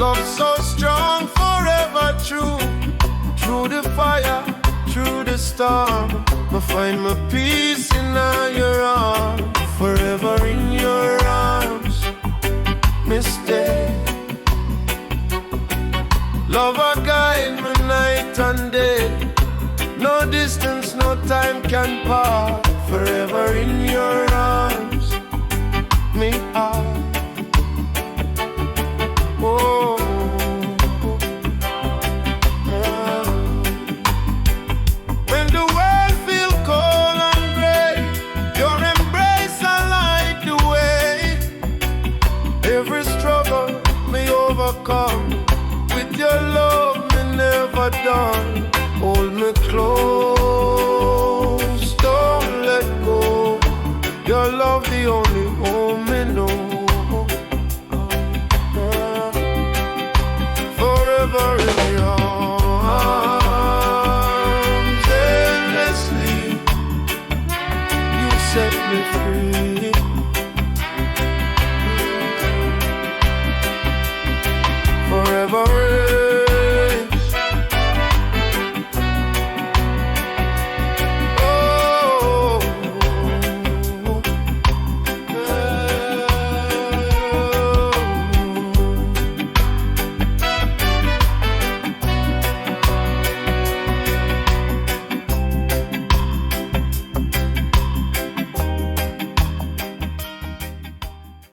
Love so strong, forever true. Through the fire, through the storm, I find my peace in your arms. Forever in your arms, me stay. Love a guide me night and day. No distance, no time can part. Forever in your arms, me are. Oh, when the world feel cold and gray, your embrace I light the way. Every struggle me overcome. With your love me never done. Hold me close, don't let go. Your love the only home me know. Forever.